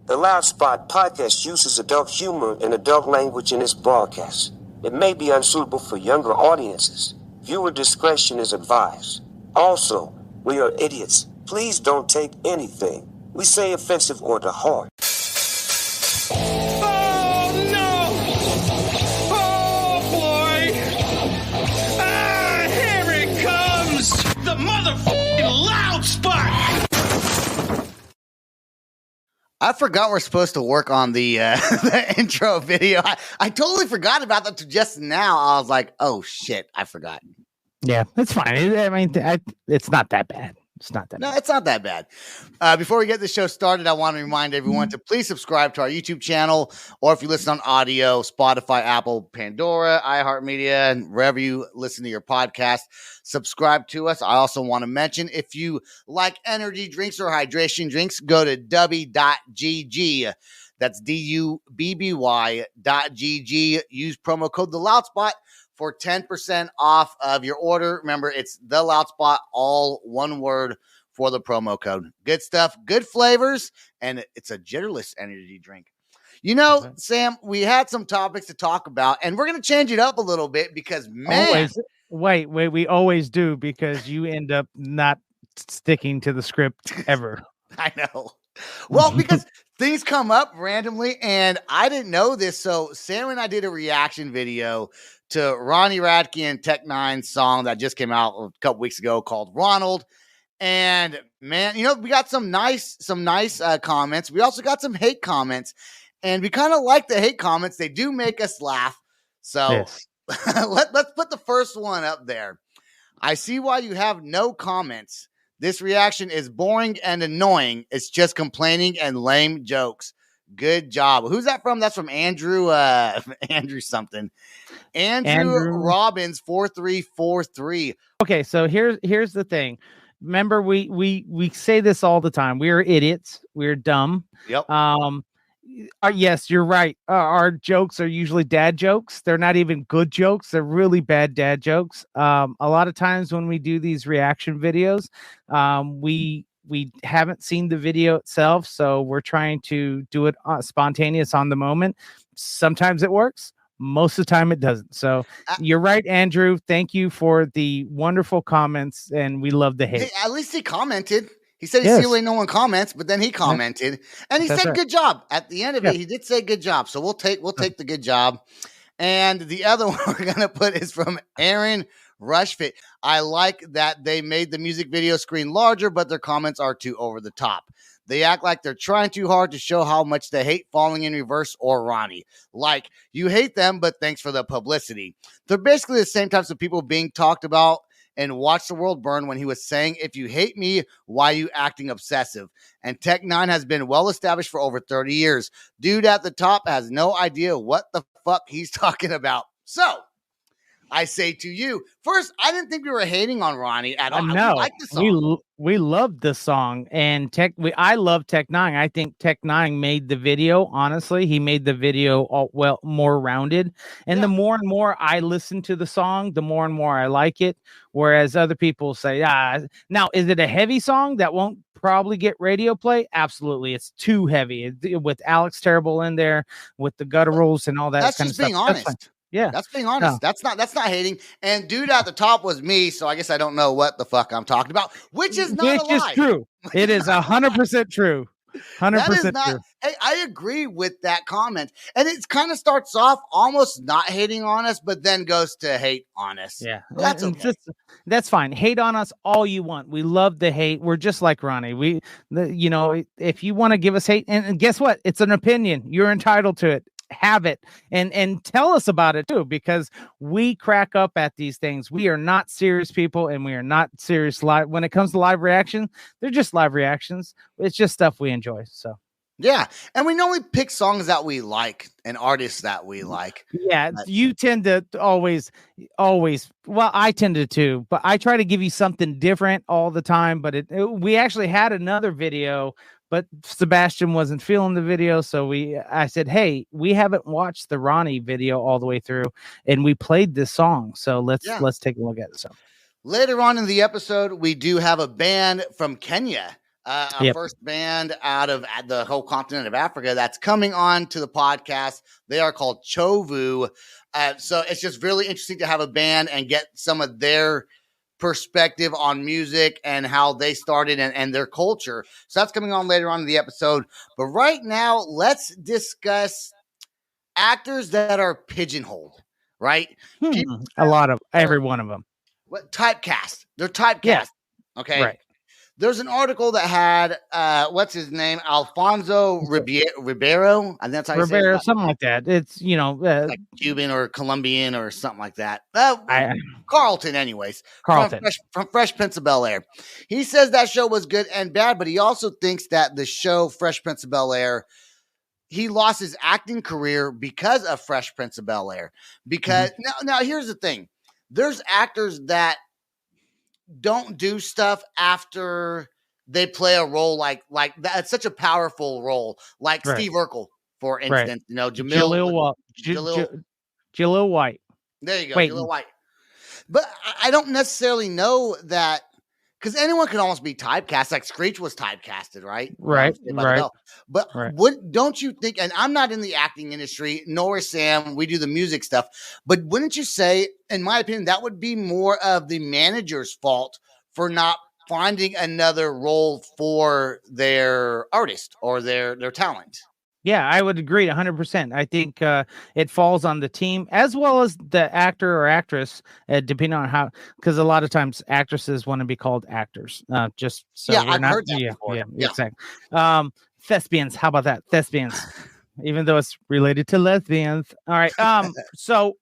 The Loud Spot podcast uses adult humor and adult language in its broadcast. It may be unsuitable for younger audiences. Viewer discretion is advised. Also, we are idiots. Please don't take anything we say offensive or to heart. Oh, no! Oh, boy! Ah, here it comes! The motherfucking Loud Spot! I forgot we're supposed to work on the the intro video. I totally forgot about that just now. I was like, oh, shit, I forgot. Yeah, it's fine. I mean, it's not that bad. It's not that bad. It's not that bad. Before we get the show started, I want to remind everyone to please subscribe to our YouTube channel, or if you listen on audio, Spotify, Apple, Pandora, iHeartMedia, and wherever you listen to your podcast, subscribe to us. I also want to mention, if you like energy drinks or hydration drinks, go to dubby.gg. That's DUBBY.GG. Use promo code TheLoudSpot for 10% off of your order. Remember, it's The Loud Spot, all one word for the promo code. Good stuff, good flavors, and it's a jitterless energy drink. You know, Sam, we had some topics to talk about, and we're going to change it up a little bit because, man. Wait, we always do, because you end up not sticking to the script ever. I know. Well, because things come up randomly, and I didn't know this, so Sam and I did a reaction video to Ronnie Radke and Tech Nine's song that just came out a couple weeks ago called Ronald. And man, you know, we got some nice comments. We also got some hate comments, and we kind of like the hate comments. They do make us laugh. So yes. let's put the first one up there. I see why you have no comments. This reaction is boring and annoying. It's just complaining and lame jokes. Good job. Who's that from? That's from Andrew something. Andrew Robbins 4343. Okay, so here's the thing. Remember, we say this all the time. We're idiots. We're dumb. Yep. Yes, you're right. Our jokes are usually dad jokes. They're not even good jokes. They're really bad dad jokes. A lot of times when we do these reaction videos, we haven't seen the video itself, so we're trying to do it spontaneous on the moment. Sometimes it works. Most of the time it doesn't. So you're right, Andrew. Thank you for the wonderful comments, and we love the hate. Hey, at least he commented. He said he's no one comments, but then he commented, and he said good job. At the end of it, he did say good job. So we'll take the good job. And the other one we're going to put is from Aaron Rushfit. I like that they made the music video screen larger, but their comments are too over the top. They act like they're trying too hard to show how much they hate Falling in Reverse or Ronnie. Like, you hate them, but thanks for the publicity. They're basically the same types of people being talked about and Watch the World Burn when he was saying, if you hate me, why you acting obsessive? And Tech Nine has been well established for over 30 years. Dude at the top has no idea what the fuck he's talking about. So I say to you, first, I didn't think we were hating on Ronnie at all. No, I like the song. We loved the song, and I love Tech Nine. I think Tech Nine made the video. Honestly, he made the video more rounded. And the more and more I listen to the song, the more and more I like it. Whereas other people say, now is it a heavy song that won't probably get radio play? Absolutely, it's too heavy with Alex Terrible in there with the gutturals and all that. That's kind just of being stuff. honest. Yeah, that's being honest. No. That's not hating. And dude at the top was me, so I guess I don't know what the fuck I'm talking about, which is not a lie. Which is true. It is 100% true. 100% true. Hey, I agree with that comment. And it kind of starts off almost not hating on us, but then goes to hate on us. Yeah, that's okay. That's fine. Hate on us all you want. We love the hate. We're just like Ronnie. If you want to give us hate, and guess what? It's an opinion. You're entitled to it. Have it and tell us about it too, because we crack up at these things. We are not serious people, and we are not serious live when it comes to live reaction. They're just live reactions. It's just stuff we enjoy. So yeah, and we normally pick songs that we like and artists that we like. Yeah, you tend to always. Well, I tend to too, but I try to give you something different all the time. But we actually had another video. But Sebastian wasn't feeling the video, so I said, hey, we haven't watched the Ronnie video all the way through, and we played this song, so let's take a look at it. So later on in the episode, we do have a band from Kenya Our first band out of the whole continent of Africa that's coming on to the podcast. They are called CHOVU. So it's just really interesting to have a band and get some of their perspective on music and how they started and their culture. So that's coming on later on in the episode. But right now, let's discuss actors that are pigeonholed, right? A lot of every one of them. What typecast? They're typecast. Yeah. Okay. Right. There's an article that had what's his name? Alfonso Ribeiro. I think that's how you say it. Something like that. It's like Cuban or Colombian or something like that. Carlton, anyways. Carlton from Fresh Prince of Bel-Air. He says that show was good and bad, but he also thinks that the show Fresh Prince of Bel-Air, he lost his acting career because of Fresh Prince of Bel-Air. Because now here's the thing: there's actors that don't do stuff after they play a role like that. It's such a powerful role, like Steve Urkel, for instance. You know, Jaleel White. There you go, Jaleel White. But I don't necessarily know that, because anyone can almost be typecast. Like Screech was typecasted, right? Right. But don't you think? And I'm not in the acting industry, nor is Sam. We do the music stuff. But wouldn't you say, in my opinion, that would be more of the manager's fault for not finding another role for their artist or their talent? Yeah, I would agree 100%. I think it falls on the team as well as the actor or actress, depending on how, because a lot of times actresses want to be called actors. Just so I've heard that before. Yeah, exactly. Thespians, how about that? Thespians, even though it's related to lesbians. All right. So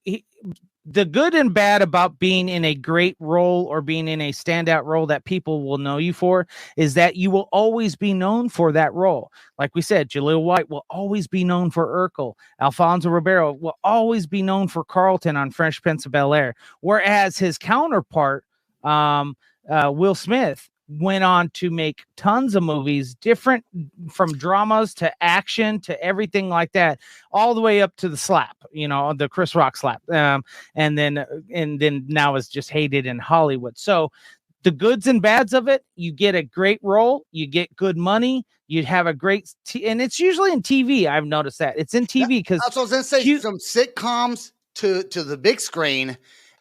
the good and bad about being in a great role or being in a standout role that people will know you for is that you will always be known for that role. Like we said, Jaleel White will always be known for Urkel. Alfonso Ribeiro will always be known for Carlton on Fresh Prince of Bel-Air. Whereas his counterpart, Will Smith, went on to make tons of movies, different from dramas to action to everything like that, all the way up to the slap, the Chris Rock slap. And then now is just hated in Hollywood. So the goods and bads of it, you get a great role, you get good money, you have a great, and it's usually in TV. I've noticed that it's in TV because I was going to say from sitcoms to the big screen.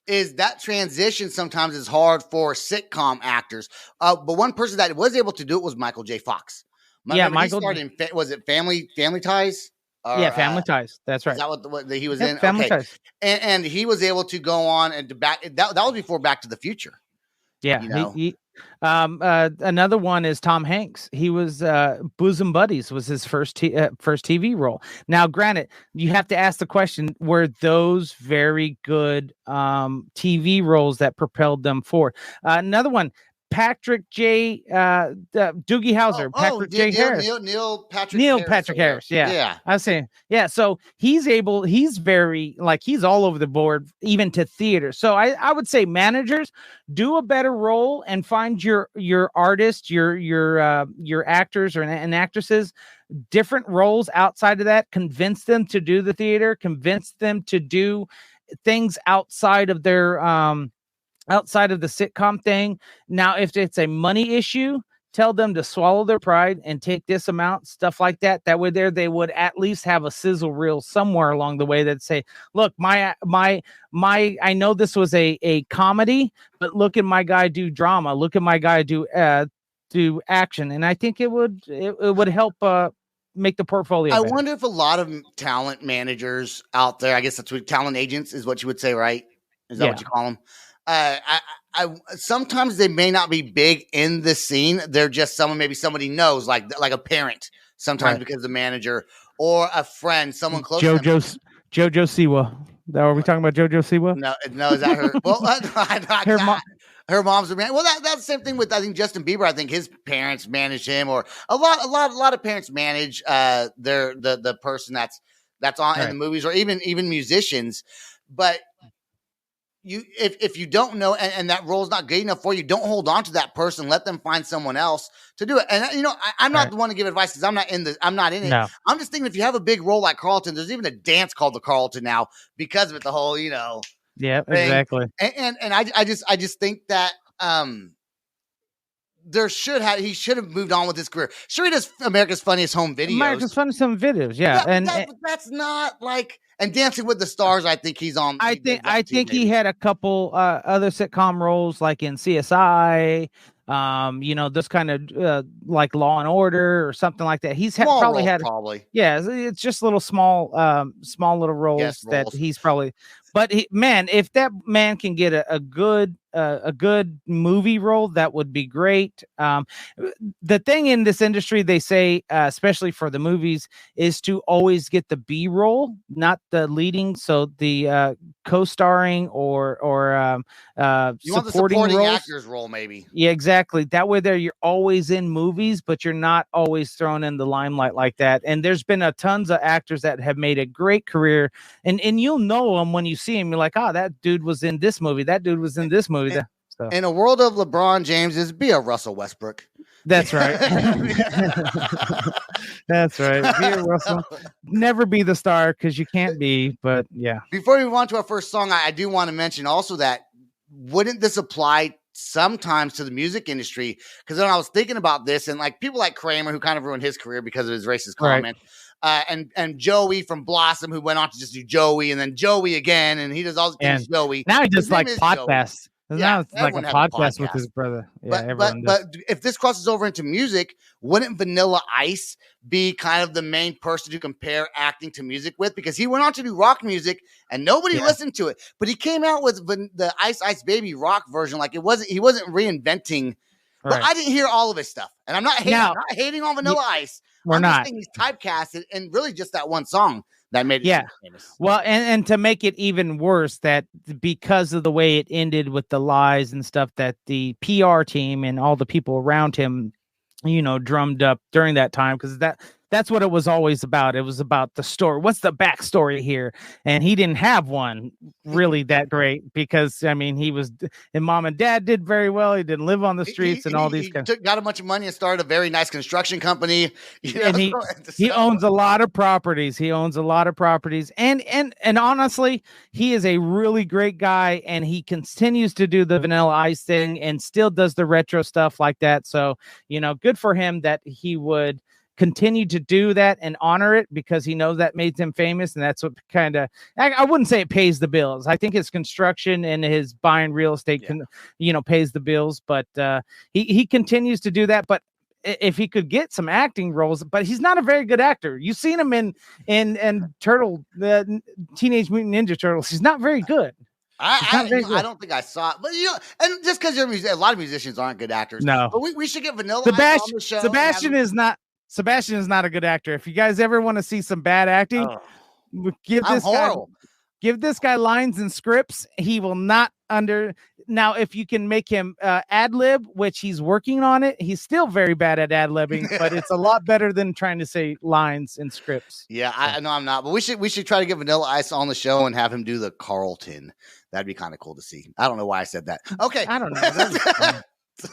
Is that transition sometimes is hard for sitcom actors. But one person that was able to do it was Michael J. Fox. Michael started in, was it Family Ties? Or, Family Ties. That's right. Is that what he was in? Family Ties. And he was able to go on and that was before Back to the Future. Yeah. Another one is Tom Hanks. He was Bosom Buddies was his first TV role. Now, granted, you have to ask the question: were those very good TV roles that propelled them forward? Another one. Patrick J. Doogie Howser, Patrick J. Harris, Neil Patrick Harris. Yeah. I was saying, so he's very he's all over the board, even to theater. So I would say managers do a better role and find your artists, your actors and actresses, different roles outside of that. Convince them to do the theater. Convince them to do things outside of their outside of the sitcom thing. Now, if it's a money issue, tell them to swallow their pride and take this amount, stuff like that. That way they would at least have a sizzle reel somewhere along the way that say, look, my, I know this was a comedy, but look at my guy do drama. Look at my guy do action. And I think it would help, make the portfolio better. I wonder if a lot of talent managers out there, I guess that's what talent agents is what you would say, right? Is that what you call them? I sometimes they may not be big in the scene. They're just maybe somebody knows, like a parent, sometimes because of the manager or a friend, someone close. JoJo Siwa. Are we talking about JoJo Siwa? No, is that her? Well, her mom's a man. Well, that's the same thing with I think Justin Bieber. I think his parents manage him, or a lot of parents manage the person that's on in the movies, or even musicians, but. If you don't know and that role's not good enough for you, don't hold on to that person. Let them find someone else to do it. And I'm not the one to give advice because I'm not in it. No. I'm just thinking if you have a big role like Carlton, there's even a dance called the Carlton now because of it. The whole yeah, thing. exactly. And I just think that he should have moved on with his career. Sure, he does America's Funniest Home Videos. America's Funniest Home Videos, yeah. And that's not like, and Dancing with the Stars, I think he's on. I think he had a couple other sitcom roles like in CSI, this kind of like Law and Order or something like that. He's probably had yeah, it's just little small little roles that he's probably. But if that man can get a good movie role, that would be great. The thing in this industry, they say, especially for the movies, is to always get the B role, not the leading. So the co-starring or you want the supporting roles. Actor's role, maybe. Yeah, exactly. That way, you're always in movies, but you're not always thrown in the limelight like that. And there's been tons of actors that have made a great career, and you'll know them when you see him. You're like, that dude was in this movie. That dude was in this movie. So. In a world of LeBron James, be a Russell Westbrook. That's right. That's right. Be a Russell. Never be the star because you can't be. But yeah. Before we move on to our first song, I do want to mention also that wouldn't this apply sometimes to the music industry? Because when I was thinking about this, and like people like Kramer, who kind of ruined his career because of his racist comment. Right. And Joey from Blossom, who went on to just do Joey, and then Joey again, and he does all the things Joey. Now he just like podcasts. Now it's like a podcast with his brother. Yeah, but if this crosses over into music, wouldn't Vanilla Ice be kind of the main person to compare acting to music with? Because he went on to do rock music and nobody listened to it, but he came out with the Ice Ice Baby rock version. Like he wasn't reinventing. Right. But I didn't hear all of his stuff, and I'm not hating on Vanilla Ice. I'm not saying he's typecasted, and really just that one song that made it famous. Well, and to make it even worse, that because of the way it ended with the lies and stuff, that the PR team and all the people around him, drummed up during that time, because that's what it was always about. It was about the story. What's the backstory here? And he didn't have one really that great, because he was, and Mom and Dad did very well. He didn't live on the streets and all these kinds. Got a bunch of money and started a very nice construction company. And he owns a lot of properties. And honestly, he is a really great guy, and he continues to do the Vanilla Ice thing and still does the retro stuff like that. So, good for him that he would continue to do that and honor it, because he knows that made him famous, and that's what kind of, I wouldn't say it pays the bills. I think his construction and his buying real estate pays the bills, but he continues to do that. But if he could get some acting roles, but he's not a very good actor. You've seen him in the Teenage Mutant Ninja Turtles. He's not very good. I don't think I saw it, but and just because a lot of musicians aren't good actors. No, but we should get Vanilla Ice on the show. Sebastian is not a good actor. If you guys ever want to see some bad acting, give this guy lines and scripts. He will not Now, if you can make him ad lib, which he's working on it, he's still very bad at ad libbing, but it's a lot better than trying to say lines and scripts. Yeah, I know I'm not, but we should try to get Vanilla Ice on the show and have him do the Carlton. That'd be kind of cool to see. I don't know why I said that. Okay, I don't know.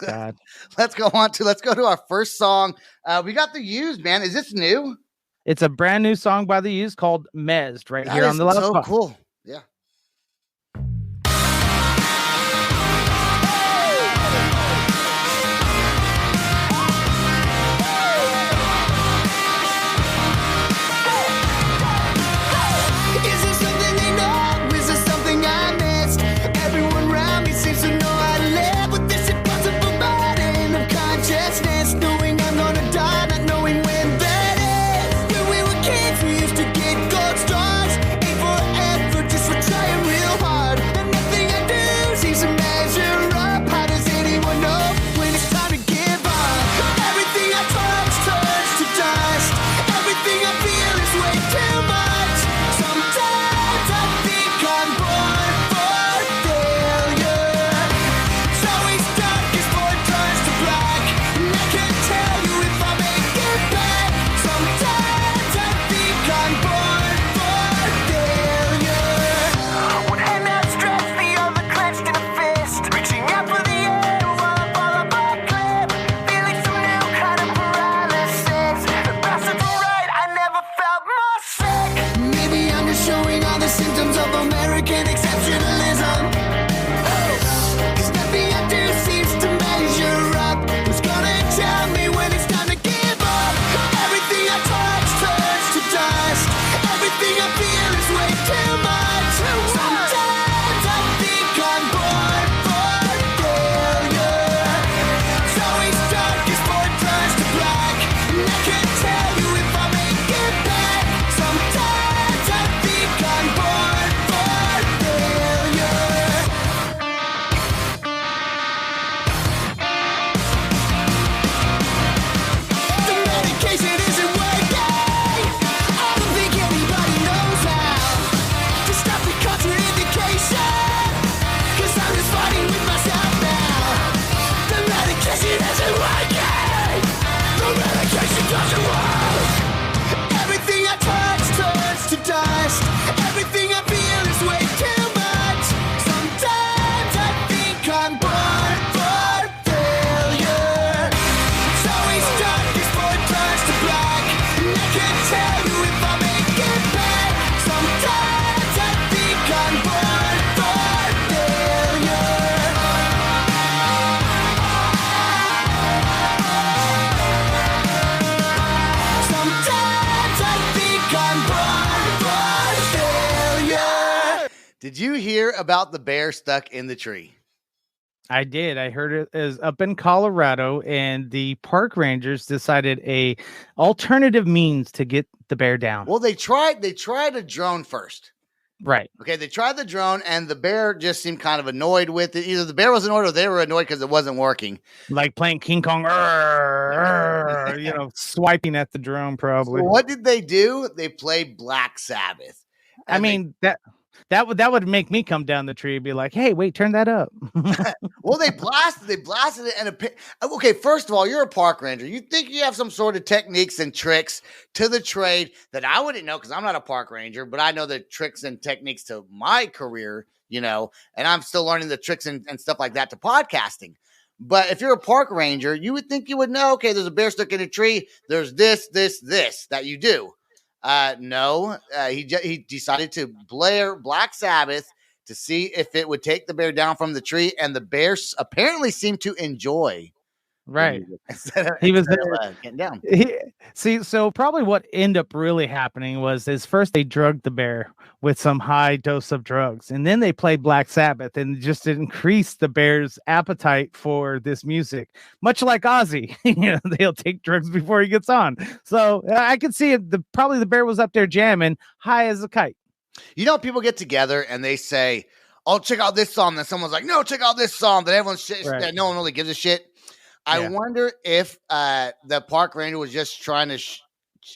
God. Let's go to our first song. We got The Used, man. Is this new? It's a brand new song by The Used called Mezzed here on the Loud Spot. Cool. Yeah. Is there something they know? Is there something I missed? Everyone around me seems to know how to live with this impossible burden of consciousness, knowing I'm gonna die, not knowing when that is. When we were kids, we used to get gold stars, aim forever, just for tell you if I make it back. Sometimes I think I'm born for failure. Sometimes I think I'm born for failure. Did you hear about the bear stuck in the tree? I did. I heard it is up in Colorado, and the park rangers decided a alternative means to get the bear down. Well, they tried a drone first. Right. Okay, they tried the drone, and the bear just seemed kind of annoyed with it. Either the bear was annoyed or they were annoyed because it wasn't working. Like playing King Kong, swiping at the drone, probably. So what did they do? They played Black Sabbath. I mean, that would make me come down the tree and be like, hey, wait, turn that up. Well, they blasted it. And okay, first of all, you're a park ranger. You think you have some sort of techniques and tricks to the trade that I wouldn't know because I'm not a park ranger, but I know the tricks and techniques to my career, and I'm still learning the tricks and stuff like that to podcasting. But if you're a park ranger, you would think you would know, okay, there's a bear stuck in a tree. There's this that you do. No, he decided to blare Black Sabbath to see if it would take the bear down from the tree, and the bear apparently seemed to enjoy. Right. He was getting down. So probably what ended up really happening was first they drugged the bear with some high dose of drugs, and then they played Black Sabbath and just increased the bear's appetite for this music, much like Ozzy. They'll take drugs before he gets on. So I could see it. Probably the bear was up there jamming high as a kite. People get together and they say, "Oh, check out this song." Then someone's like, "No, check out this song." That everyone's that no one really gives a shit. I wonder if the park ranger was just trying to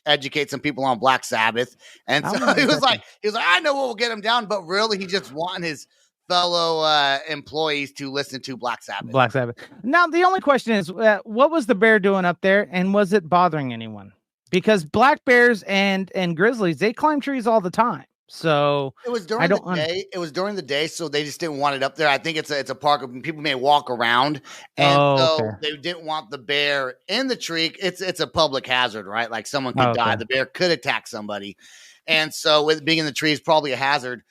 educate some people on Black Sabbath, and so he was like, "I know what will get him down," but really, he just wanted his fellow employees to listen to Black Sabbath. Black Sabbath. Now, the only question is, what was the bear doing up there, and was it bothering anyone? Because black bears and grizzlies, they climb trees all the time. So it was during the day. It was during the day, so they just didn't want it up there. I think it's a park of people may walk around, and they didn't want the bear in the tree. It's a public hazard, right? Like someone could die. The bear could attack somebody, and so with being in the tree is probably a hazard.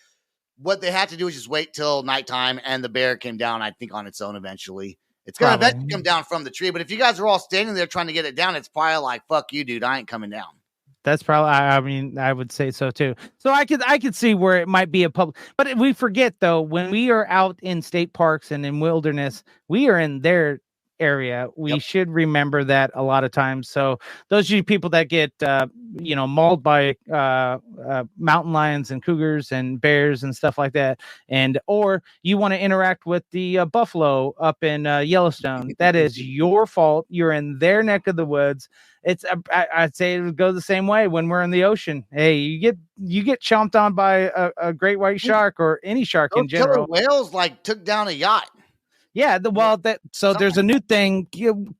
What they had to do was just wait till nighttime, and the bear came down. I think on its own eventually. It's gonna eventually come down from the tree. But if you guys are all standing there trying to get it down, it's probably like, "Fuck you, dude! I ain't coming down." That's probably, I mean, I would say so too. So I could see where it might be a public, but we forget though, when we are out in state parks and in wilderness, we are in their area. We should remember that a lot of times. So those of you people that get, mauled by mountain lions and cougars and bears and stuff like that, or you want to interact with the buffalo up in Yellowstone, that is your fault. You're in their neck of the woods. I'd say it would go the same way when we're in the ocean. Hey, you get chomped on by a great white shark or any shark in general. Killer whales took down a yacht. Yeah, there's a new thing.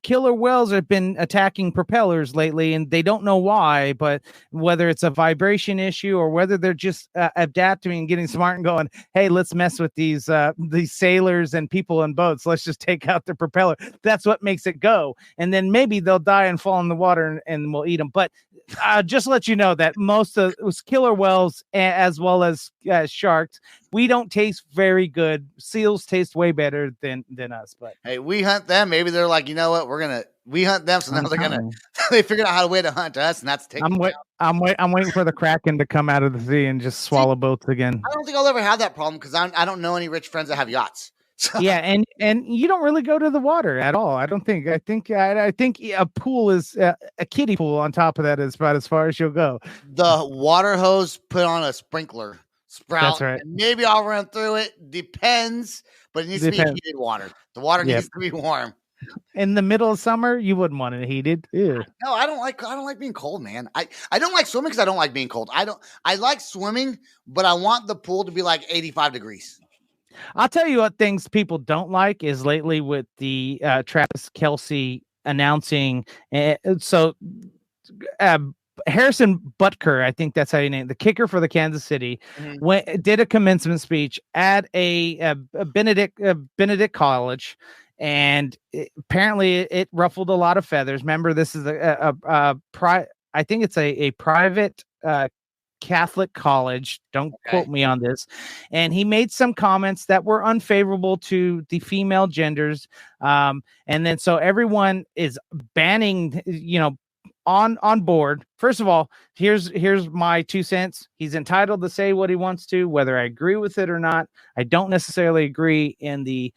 Killer whales have been attacking propellers lately, and they don't know why, but whether it's a vibration issue or whether they're just adapting and getting smart and going, hey, let's mess with these sailors and people in boats. Let's just take out the propeller. That's what makes it go. And then maybe they'll die and fall in the water and we'll eat them. But just to let you know that most of it was killer whales as well as sharks. We don't taste very good. Seals taste way better than us. But hey, we hunt them. Maybe they're like, you know what? We hunt them. So now they figured out how to hunt us, and that's taking. I'm waiting for the Kraken to come out of the sea and just swallow boats again. I don't think I'll ever have that problem because I don't know any rich friends that have yachts. So. Yeah, and you don't really go to the water at all. I don't think. I think a pool is a kiddie pool. On top of that is about as far as you'll go. The water hose put on a sprinkler sprout. That's right. Maybe I'll run through it. Depends, but it needs to be heated water. The water needs to be warm. In the middle of summer, you wouldn't want it heated. Ew. No, I don't like being cold, man. I don't like swimming because I don't like being cold. I like swimming, but I want the pool to be like 85 degrees. I'll tell you what things people don't like is lately with the Travis Kelce announcing. Harrison Butker, I think that's how you name it, the kicker for the Kansas City, did a commencement speech at a Benedict College, and apparently it ruffled a lot of feathers. Remember, this is a I think it's a private Catholic college. Don't quote me on this. And he made some comments that were unfavorable to the female genders. And then so everyone is banning, on board. First of all, here's my 2 cents. He's entitled to say what he wants to, whether I agree with it or not. I don't necessarily agree in the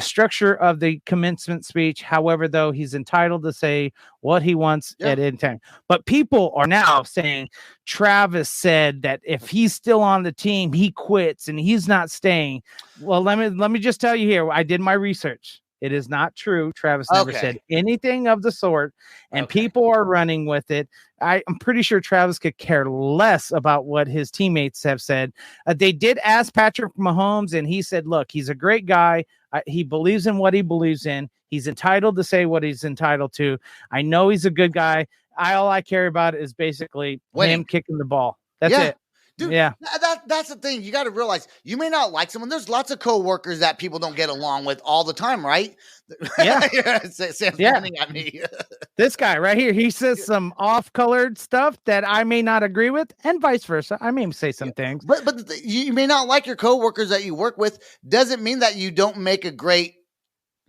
structure of the commencement speech. However, though, he's entitled to say what he wants at any time. But people are now saying Travis said that if he's still on the team, he quits and he's not staying. Well, let me just tell you here. I did my research. It is not true. Travis never said anything of the sort, and people are running with it. I'm pretty sure Travis could care less about what his teammates have said. They did ask Patrick Mahomes, and he said, look, he's a great guy. He believes in what he believes in. He's entitled to say what he's entitled to. I know he's a good guy. All I care about is basically him kicking the ball. That's it. Dude, that's the thing. You got to realize you may not like someone. There's lots of coworkers that people don't get along with all the time, right? Yeah. Sam's pointing at me. This guy right here, he says some off-colored stuff that I may not agree with, and vice versa. I may say some things. But you may not like your coworkers that you work with. Doesn't mean that you don't make a great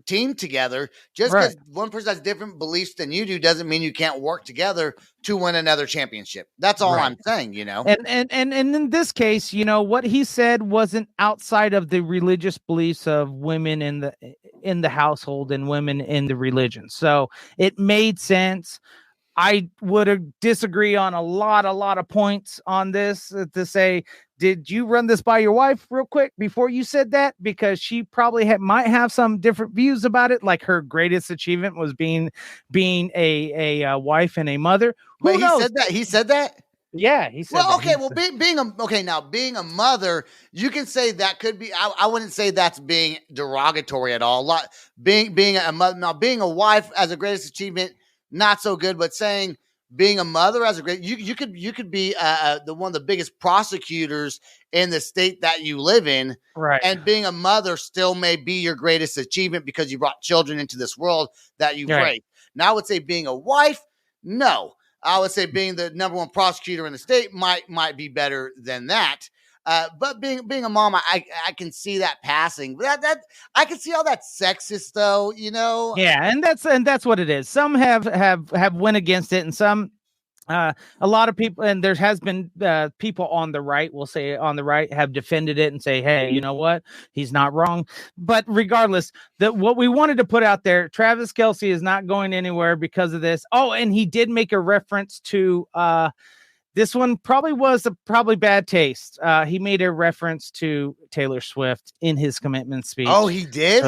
team together. Just because one person has different beliefs than you do doesn't mean you can't work together to win another championship. That's all I'm saying, And in this case, what he said wasn't outside of the religious beliefs of women in the household and women in the religion. So it made sense. I would disagree on a lot of points on this to say, did you run this by your wife real quick before you said that? Because she probably might have some different views about it. Like her greatest achievement was being a wife and a mother. Who knows? He said that. Yeah, he said. Well, okay. Well, being a mother, you can say that could be. I wouldn't say that's being derogatory at all. Being a mother, now being a wife as a greatest achievement, not so good. But saying being a mother as a great, you could be the one of the biggest prosecutors in the state that you live in, right? And being a mother still may be your greatest achievement because you brought children into this world that you've raised. Now, I would say being a wife, no. I would say being the number one prosecutor in the state might be better than that. But being a mom, I can see that passing. That I can see all that sexist though, Yeah, and that's what it is. Some have went against it, and some a lot of people, and there has been people on the right, we'll say on the right, have defended it and say, hey, you know what? He's not wrong. But regardless, what we wanted to put out there, Travis Kelce is not going anywhere because of this. Oh, and he did make a reference to this one probably bad taste. He made a reference to Taylor Swift in his commitment speech. Oh, he did?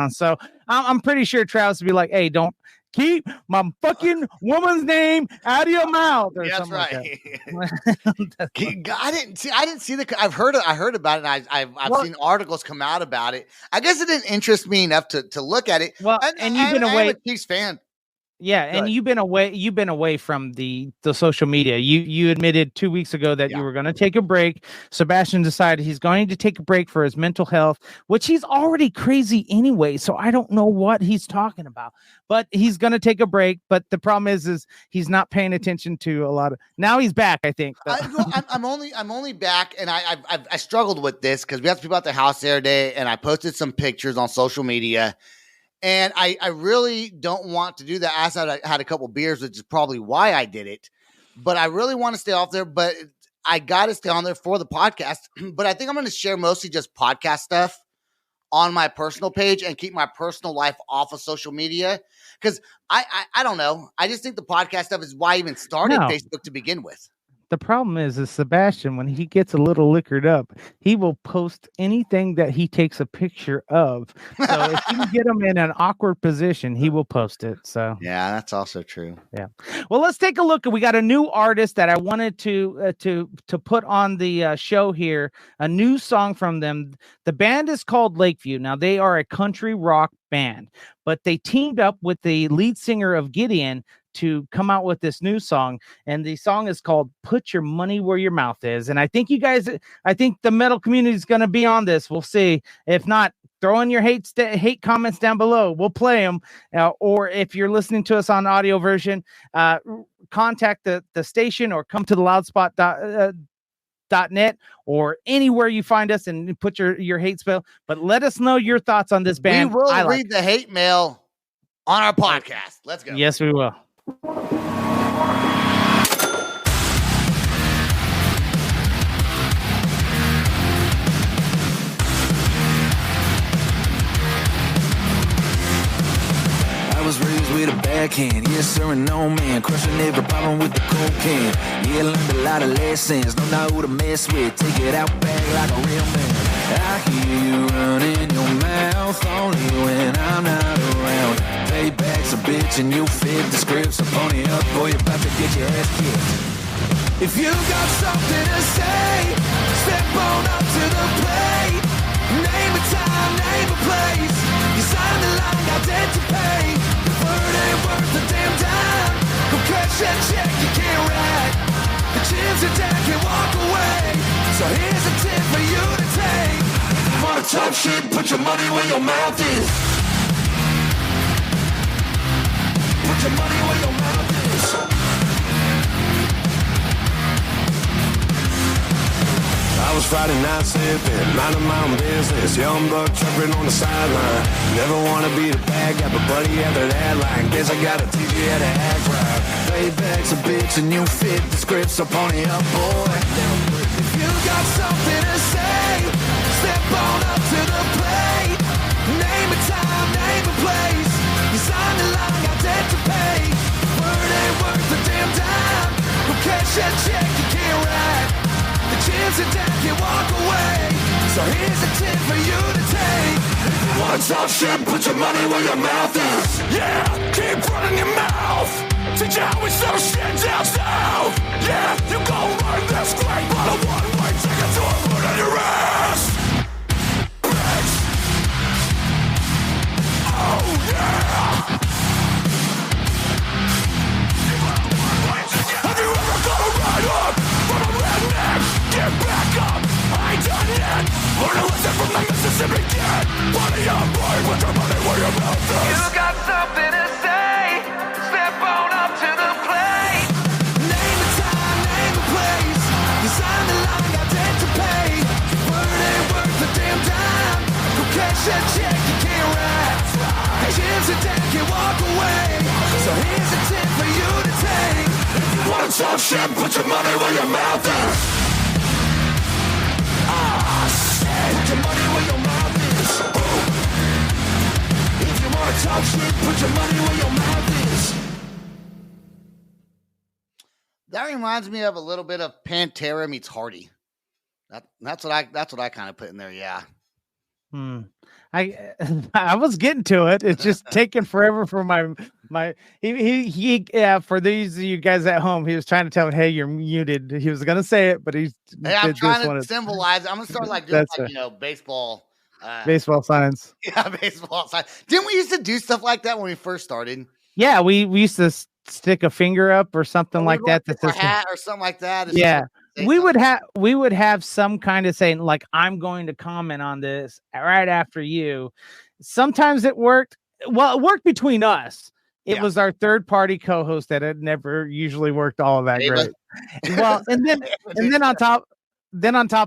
So I'm pretty sure Travis would be like, hey, don't keep my fucking woman's name out of your mouth. Or that's right. Like I didn't see I've heard about it. And I've seen articles come out about it. I guess it didn't interest me enough to look at it. Well, and you've been away. I'm a Chiefs fan. Yeah, and you've been away from the social media. You admitted 2 weeks ago that you were going to take a break. Sebastian decided he's going to take a break for his mental health, which he's already crazy anyway. So I don't know what he's talking about, but he's going to take a break. But the problem is he's not paying attention to a lot of. Now he's back, I think. I'm only back, and I struggled with this because we have people at the house the other day, and I posted some pictures on social media. And I really don't want to do that. I had a couple beers, which is probably why I did it. But I really want to stay off there. But I got to stay on there for the podcast. But I think I'm going to share mostly just podcast stuff on my personal page and keep my personal life off of social media. Because I don't know. I just think the podcast stuff is why I even started Facebook to begin with. The problem is Sebastian, when he gets a little liquored up, he will post anything that he takes a picture of. So if you get him in an awkward position, he will post it. So yeah, that's also true. Yeah. Well, let's take a look. We got a new artist that I wanted to put on the show here. A new song from them. The band is called Lakeview. Now they are a country rock band, but they teamed up with the lead singer of Gideon to come out with this new song, and the song is called Put Your Money Where Your Mouth Is. And I think the metal community is going to be on this. We'll see. If not, throw in your hate comments down below. We'll play them. Or if you're listening to us on audio version, contact the station or come to the loudspot.net or anywhere you find us and put your hate spell. But let us know your thoughts on this band. We will read the hate mail on our podcast. Let's go. Yes, we will. I was raised with a backhand, yes sir and no man, crushing every problem with the cocaine. Yeah, learned a lot of lessons, don't know who to mess with, take it out back like a real man. I hear you running your mouth only when I'm not around. Payback's a bitch and you fit the script, so pony up or you're about to get your ass kicked. If you got something to say, step on up to the plate. Name a time, name a place. You sign the line, got debt to pay. The word ain't worth a damn dime. Go cash that check, you can't write. The chips are down, can't walk away. So here's a tip for you to take. If you wanna talk shit, put your money where your mouth is. Put your money where your mouth is. I was Friday night sipping, minding my own business. Young buck tripping on the sideline. Never wanna be the bad guy, but buddy after that line. Guess I gotta teach you how to act right. Payback's a bitch and you fit the script, so pony up, boy. If you got something to say, step on up to the plate. Name a time, name a place. You sign the line, got debt to pay. Word ain't worth a damn dime. Go cash that check, you can't write. The chips are down, can't walk away. So here's a tip for you to take. If you wanna talk shit, put your money where your mouth is. Yeah, keep running your mouth. Teach you how we sell shit down south. Yeah, you gon' learn this quick, but a one-way ticket to a foot on your ass. Bitch. Oh yeah. Have you ever got a ride up from a redneck? Get back up, I ain't done yet. Learn a lesson from the Mississippi kid. Money on board, put your money where your mouth is. You got something to say, step on up to the plate. Name a time, name a place. You sign the line, got debt to pay. Word ain't worth a damn dime. Go cash that check, you can't write. Chips are down, can't walk away. So here's a tip for you to take. If you wanna talk shit, put your money where your mouth is. Ah, shit. Put your money where your mouth is. Ooh. If you wanna talk shit, put your money where your mouth is. That reminds me of a little bit of Pantera meets Hardy. That's what I kind of put in there. Yeah. I was getting to it. It's just taking forever for my he for these of you guys at home, he was trying to tell me, hey, you're muted. He was gonna say it, but he's I'm trying to symbolize. I'm gonna start like doing baseball. Baseball signs. Yeah, baseball signs. Didn't we used to do stuff like that when we first started? Yeah, we used to stick a finger up or something like that. That's a hat or something like that. Yeah. We would have some kind of saying like, I'm going to comment on this right after you. Sometimes it worked. Well, it worked between us. It was our third party co-host that had never usually worked all of that great. Well, and then on top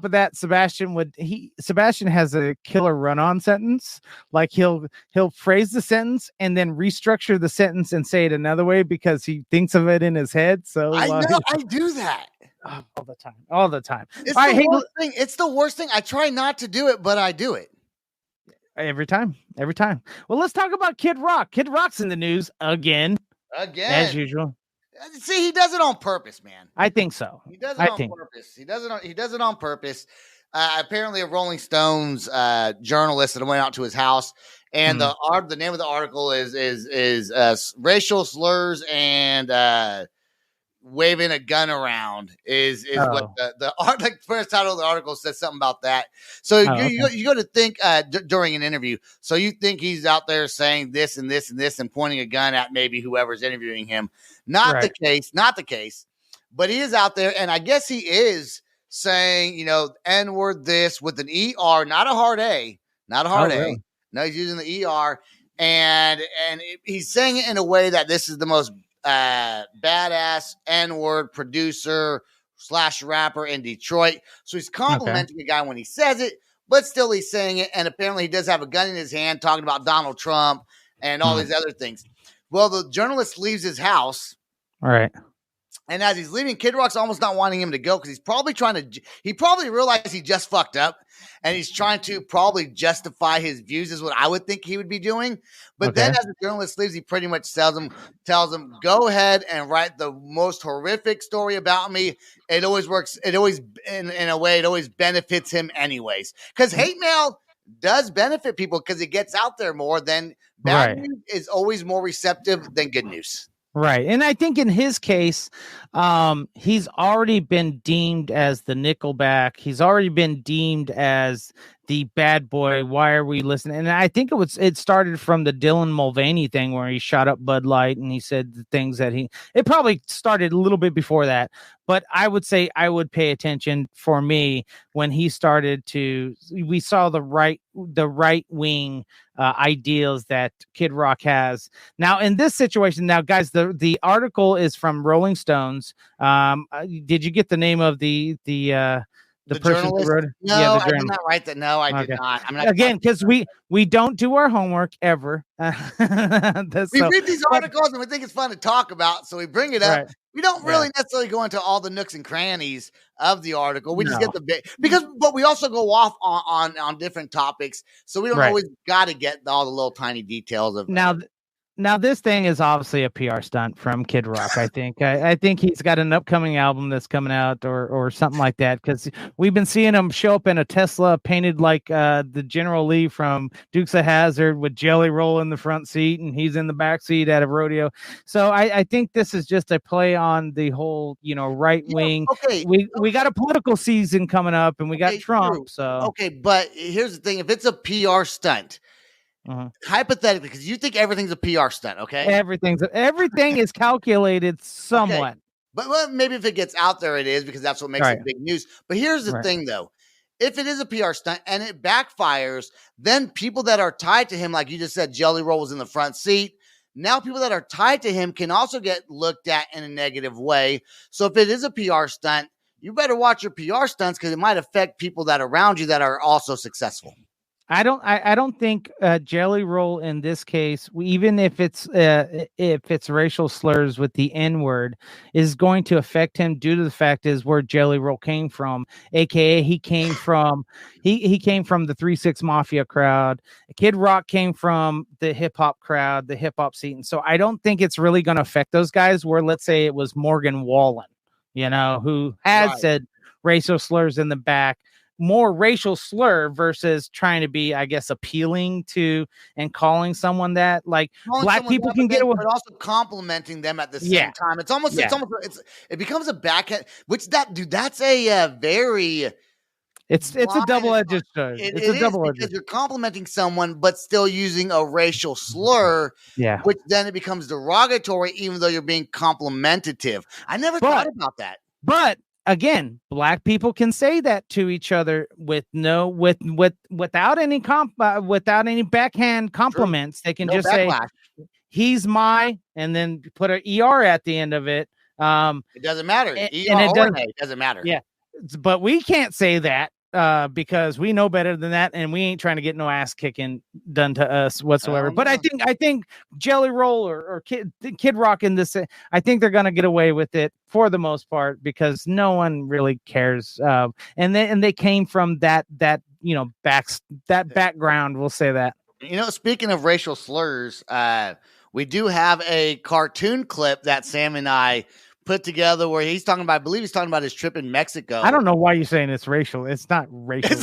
of that, Sebastian has a killer run-on sentence. Like he'll phrase the sentence and then restructure the sentence and say it another way because he thinks of it in his head. So I know I do that. All the time. It's the worst thing. It's the worst thing. I try not to do it, but I do it. Every time. Well, let's talk about Kid Rock. Kid Rock's in the news again. As usual. See, he does it on purpose, man. I think so. He does it on purpose. He does it on purpose. Apparently, a Rolling Stones journalist that went out to his house, and the name of the article is racial slurs and waving a gun around is what the first title of the article says something about that. So you go to think during an interview. So you think he's out there saying this and this and this and pointing a gun at maybe whoever's interviewing him. Not the case. But he is out there, and I guess he is saying, N-word this with an E-R, not a hard A. No, he's using the ER, and he's saying it in a way that this is the most badass N-word producer / rapper in Detroit. So he's complimenting the guy when he says it, but still he's saying it. And apparently he does have a gun in his hand talking about Donald Trump and all these other things. Well, the journalist leaves his house. All right. And as he's leaving, Kid Rock's almost not wanting him to go because he's probably he probably realized he just fucked up and he's trying to probably justify his views is what I would think he would be doing. But then as the journalist leaves, he pretty much tells him, go ahead and write the most horrific story about me. It always works. It always, in a way, it always benefits him anyways. Because hate mail does benefit people because it gets out there more than bad news is always more receptive than good news. Right. And I think in his case, he's already been deemed as the Nickelback. He's already been deemed as the bad boy. Why are we listening? And I think it started from the Dylan Mulvaney thing where he shot up Bud Light and he said the things that it probably started a little bit before that. But I would say I would pay attention for me when he started we saw the right wing ideals that Kid Rock has. Now in this situation, guys, the article is from Rolling Stones. Did you get the name of the person who wrote it? No, I did not write that. No, I did not. I'm not again because we don't do our homework ever. We read these articles and we think it's fun to talk about, so we bring it up. Right. We don't really necessarily go into all the nooks and crannies of the article. We just get the big but we also go off on different topics, so we don't always got to get all the little tiny details of Now this thing is obviously a PR stunt from Kid Rock. I think. I think he's got an upcoming album that's coming out, or something like that. Because we've been seeing him show up in a Tesla painted like the General Lee from Dukes of Hazzard with Jelly Roll in the front seat, and he's in the back seat at a rodeo. So I think this is just a play on the whole, right wing. We got a political season coming up, and we got Trump. True. So but here's the thing: if it's a PR stunt. Hypothetically, because you think everything's a PR stunt, okay? Everything is calculated somewhat. Okay. But maybe if it gets out there, it is because that's what makes it big news. But here's the thing, though. If it is a PR stunt and it backfires, then people that are tied to him, like you just said, Jelly Roll was in the front seat. Now people that are tied to him can also get looked at in a negative way. So if it is a PR stunt, you better watch your PR stunts because it might affect people that are around you that are also successful. I don't think Jelly Roll in this case, even if it's racial slurs with the N-word, is going to affect him due to the fact is where Jelly Roll came from, aka he came from the 3-6 Mafia crowd. Kid Rock came from the hip hop crowd, the hip hop scene. So I don't think it's really going to affect those guys. Where let's say it was Morgan Wallen, who has said racial slurs in the back. More racial slur versus trying to be, I guess, appealing to and calling someone that like black people can get away, but also complimenting them at the same time. It's almost it becomes a backhand, which that's a very it's a double-edged sword. It's a double-edged because you're complimenting someone but still using a racial slur, which then it becomes derogatory even though you're being complimentative. I never thought about that. But again, black people can say that to each other without any backhand compliments. True. They can just say he's and then put an ER at the end of it. It doesn't matter. It doesn't matter. Yeah, but we can't say that because we know better than that, and we ain't trying to get no ass kicking done to us whatsoever. But I think Jelly Roll or Kid Rock in this, I think they're gonna get away with it for the most part because no one really cares. And they came from that background. We'll say that. Speaking of racial slurs, we do have a cartoon clip that Sam and I put together where I believe he's talking about his trip in Mexico. I don't know why you're saying it's racial. It's not racial.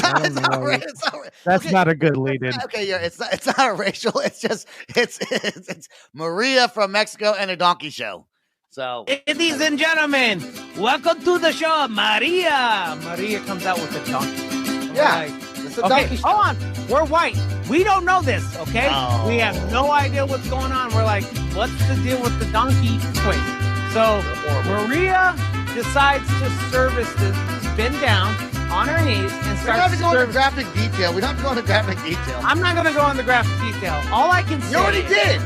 That's not a good lead in. Okay, it's not racial. It's just it's Maria from Mexico and a donkey show. So, ladies and gentlemen, welcome to the show, Maria. Maria comes out with a donkey. It's a donkey show. Hold on. We're white. We don't know this, okay? Oh. We have no idea what's going on. We're like, what's the deal with the donkey? Wait. So Maria decides to service this bend down on her knees and We don't start have to go into graphic detail. We don't have to go into graphic detail. I'm not going to go into graphic detail. All I can say. You already did.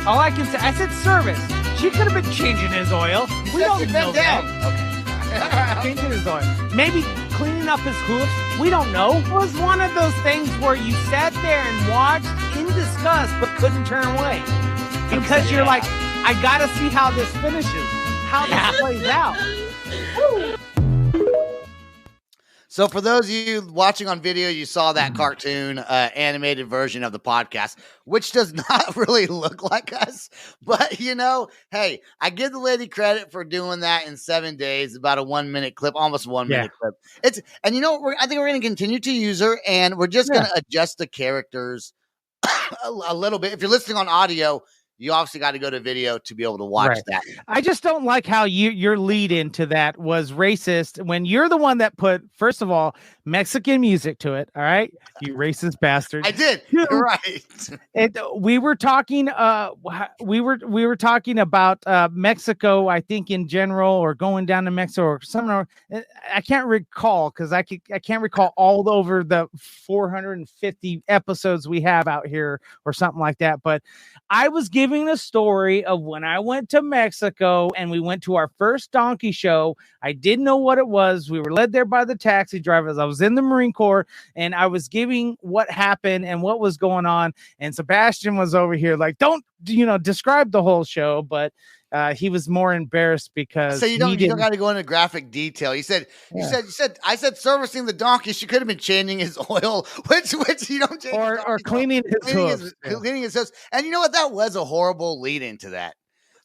All I can say, I said service. She could have been changing his oil. We don't know that. Okay. Changing his oil. Maybe cleaning up his hoofs. We don't know. It was one of those things where you sat there and watched in disgust but couldn't turn away. Because you're like, I got to see how this finishes. How this plays out. Woo. So for those of you watching on video, you saw that cartoon animated version of the podcast, which does not really look like us. But, you know, hey, I give the lady credit for doing that in 7 days, about a 1 minute clip, almost 1 minute clip. And you know, I think we're going to continue to use her, and we're just going to adjust the characters a little bit. If you're listening on audio, you obviously got to go to video to be able to watch that. I just don't like how your lead into that was racist when you're the one that put, first of all, Mexican music to it. All right. You racist bastard. I did. You're right. We were talking, we were talking about Mexico, I think in general, or going down to Mexico or somewhere. I can't recall because I can't recall all over the 450 episodes we have out here or something like that. But I was giving a story of when I went to Mexico and we went to our first donkey show. I didn't know what it was. We were led there by the taxi drivers. I was in the Marine Corps and I was giving what happened and what was going on. And Sebastian was over here like, don't, describe the whole show. But he was more embarrassed because you don't got to go into graphic detail. You said I said servicing the donkey. She could have been changing his oil, which you don't change, or cleaning his hooves. Cleaning his hooves. And you know what? That was a horrible lead into that.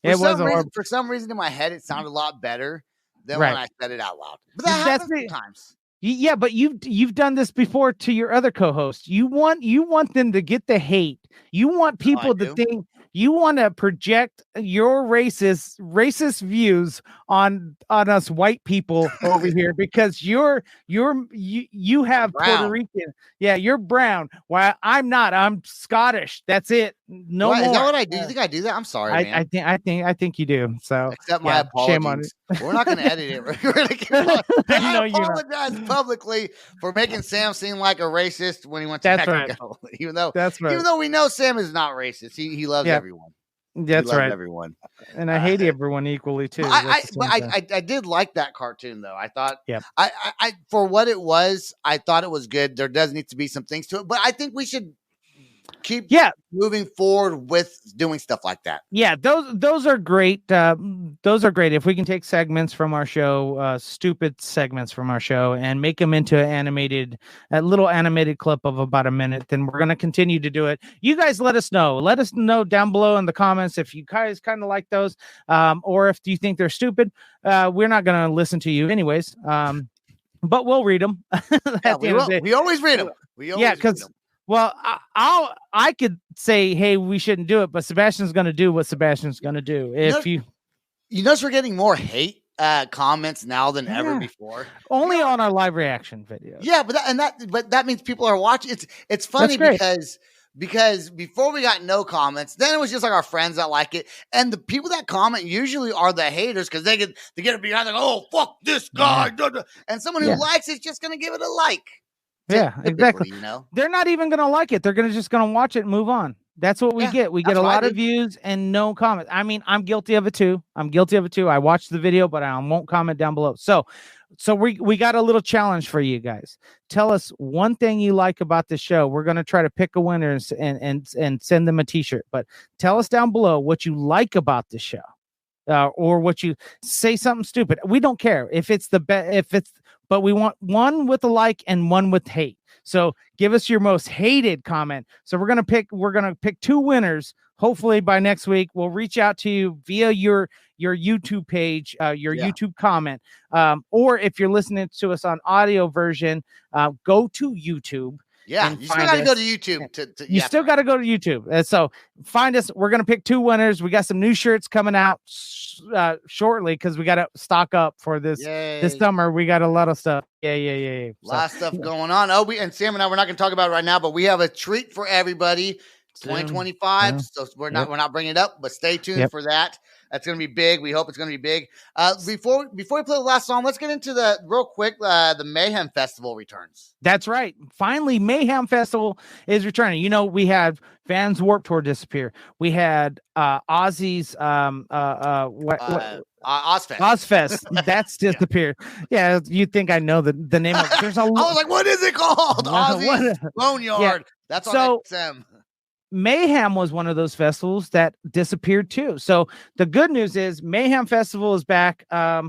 For some reason in my head, it sounded a lot better than when I said it out loud. But that happens sometimes. Yeah, but you've done this before to your other co-hosts. You want them to get the hate. You want people to think. You want to project your racist views on us white people over here because you have brown. Puerto Rican. Yeah, you're brown. Well, I'm not. I'm Scottish. That's it. No more. Is that what I do? You think I do that? I'm sorry, man. I think you do. So accept my apologies. Shame on it. We're not going to edit it. We're going to keep on. I apologize publicly for making Sam seem like a racist when he went to Mexico. Right. Even though we know Sam is not racist, he loves everyone. That's right. Everyone, and I hate everyone equally too. I did like that cartoon though. I thought, I for what it was, I thought it was good. There does need to be some things to it, but I think we should keep moving forward with doing stuff like that. Yeah, those are great. Those are great. If we can take segments from our show, stupid segments from our show, and make them into a little animated clip of about a minute, then we're going to continue to do it. You guys let us know. Let us know down below in the comments if you guys kind of like those, or if you think they're stupid. We're not going to listen to you anyways, but we'll read them. We always read them. Because. Well, I could say, hey, we shouldn't do it, but Sebastian's going to do what Sebastian's going to do. You notice we're getting more hate comments now than ever before. Only on our live reaction videos. Yeah, but that means people are watching. It's funny because before we got no comments, then it was just like our friends that like it, and the people that comment usually are the haters because they get it behind like, oh fuck this guy, and someone who likes it's just going to give it a like. Yeah, exactly. They're not even going to like it. They're just going to watch it and move on. That's what we get. We get a lot of views and no comments. I mean, I'm guilty of it too. I watched the video, but I won't comment down below. So we got a little challenge for you guys. Tell us one thing you like about the show. We're going to try to pick a winner and send them a t-shirt. But tell us down below what you like about the show. Or what you say something stupid. We don't care if it's but we want one with a like and one with hate. So give us your most hated comment. So we're gonna pick two winners. Hopefully by next week, we'll reach out to you via your YouTube page, YouTube comment. Or if you're listening to us on audio version, go to YouTube. Yeah, you still got to go to YouTube. You still got to go to YouTube. And so find us. We're going to pick two winners. We got some new shirts coming out shortly because we got to stock up for this summer. We got a lot of stuff. Yeah. A lot of stuff going on. And Sam and I, we're not going to talk about it right now, but we have a treat for everybody. 2025. So we're not bringing it up, but stay tuned for that. That's going to be big. We hope it's going to be big. Before we play the last song, let's get into the real quick. The Mayhem Festival returns. That's right. Finally, Mayhem Festival is returning. You know, we had Vans Warped Tour disappear. We had Ozzy's Ozfest. That's disappeared. Yeah, you think I know the name of it. I was like, what is it called? Ozzy's Boneyard. Yeah. That's on XM. Mayhem was one of those festivals that disappeared too. So the good news is Mayhem Festival is back. I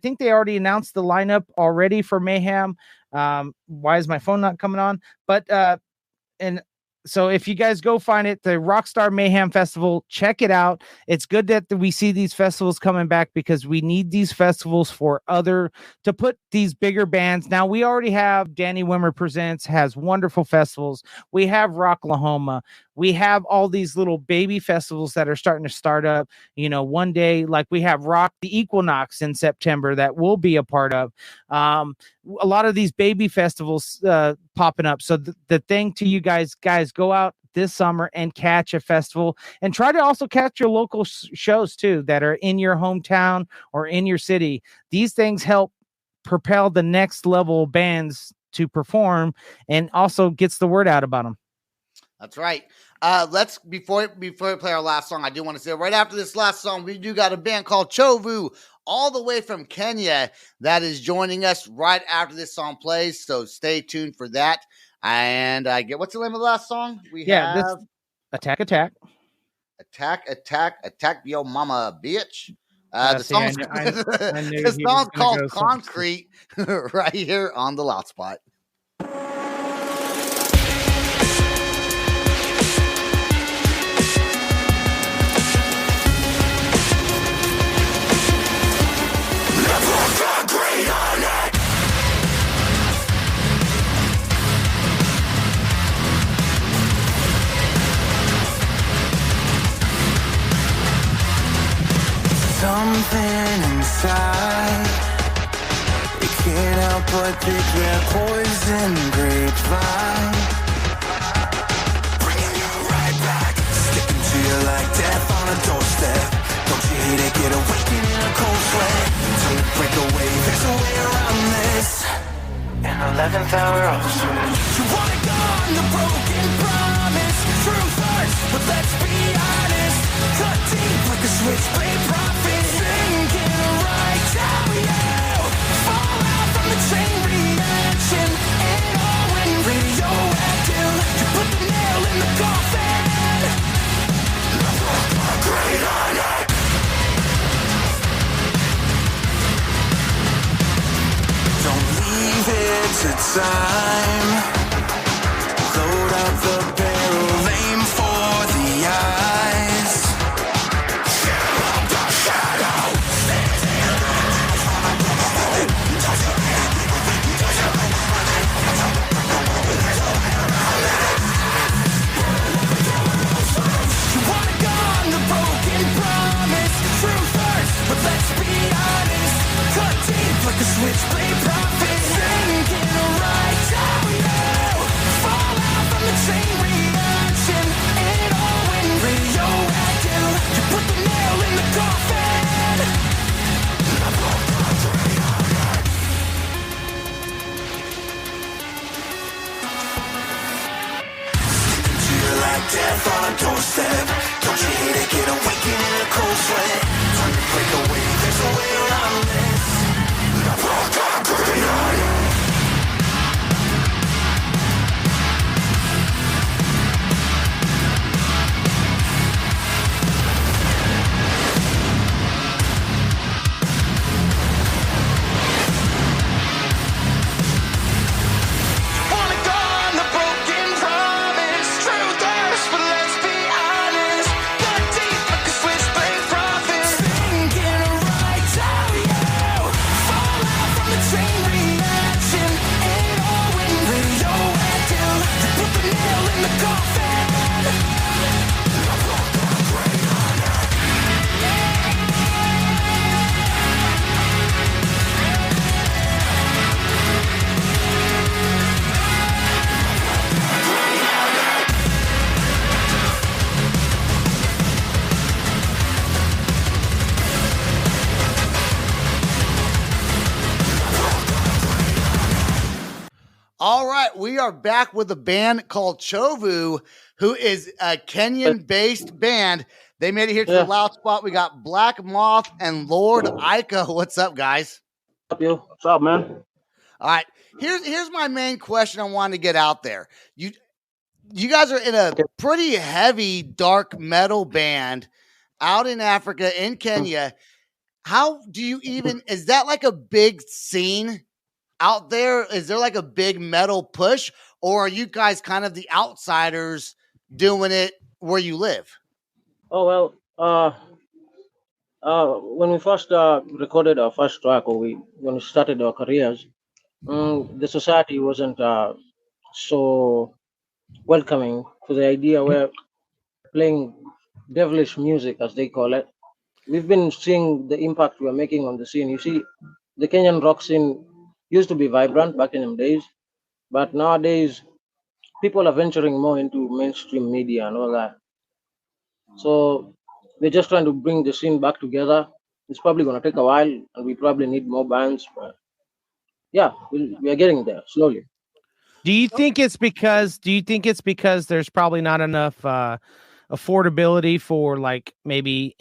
think they already announced the lineup already for Mayhem. Why is my phone not coming on? But so if you guys go find it, the Rockstar Mayhem Festival, check it out. It's good that we see these festivals coming back because we need these festivals to put these bigger bands. Now we already have Danny Wimmer Presents has wonderful festivals. We have Rocklahoma. We have all these little baby festivals that are starting to start up, you know, one day, like we have Rock the Equinox in September that we'll be a part of. A lot of these baby festivals popping up. So the thing to you guys, go out this summer and catch a festival and try to also catch your local shows too that are in your hometown or in your city. These things help propel the next level bands to perform and also gets the word out about them. That's right. Let's before we play our last song, I do want to say right after this last song, we do got a band called CHOVU all the way from Kenya that is joining us right after this song plays. So stay tuned for that. And what's the name of the last song? This Attack Your Mama Bitch. The song's called Concrete right here on the Loud Spot. Something inside, it can't help but pick that poison grapevine, bringing you right back, sticking to you like death on a doorstep. Don't you hate it? Get awakened in a cold sweat. Time to break away, there's a way around this. An 11th hour also. You wanna go on the broken promise, truth hurts, but let's be honest. Cut deep like a switchblade prophet, sinking right down you. Fall out from the chain reaction, it all went radioactive. You put the nail in the coffin. Great on it. Don't leave it to time. Load up the barrel, aim for the eyes. Fill up the shadow. You wanna go on the broken promise, truth hurts, but let's be honest. Cut deep like a switchblade prophet, sinking right down you. Fall out from the chain reaction, it all went radioactive. You put the nail in the coffin. Sticking to you like death on a doorstep. Don't you hate it? Get awakened in a cold sweat. Time to break away, there's a way around this. Concrete. All right, we are back with a band called CHOVU, who is a Kenyan-based band. They made it here to the Loud Spot. We got Black Moth and Lord Ika. What's up, guys? What's up, man? All right, here's my main question I wanted to get out there. You guys are in a pretty heavy dark metal band out in Africa, in Kenya. How do you even, is that like a big scene out there? Is there like a big metal push, or are you guys kind of the outsiders doing it where you live? Oh, well, when we first recorded our first track, or when we started our careers, the society wasn't so welcoming to the idea we're playing devilish music, as they call it. We've been seeing the impact we're making on the scene. You see, the Kenyan rock scene used to be vibrant back in them days, but nowadays people are venturing more into mainstream media and all that. So we're just trying to bring the scene back together. It's probably going to take a while, and we probably need more bands. But yeah, we are getting there slowly. Do you think it's because there's probably not enough affordability for like maybe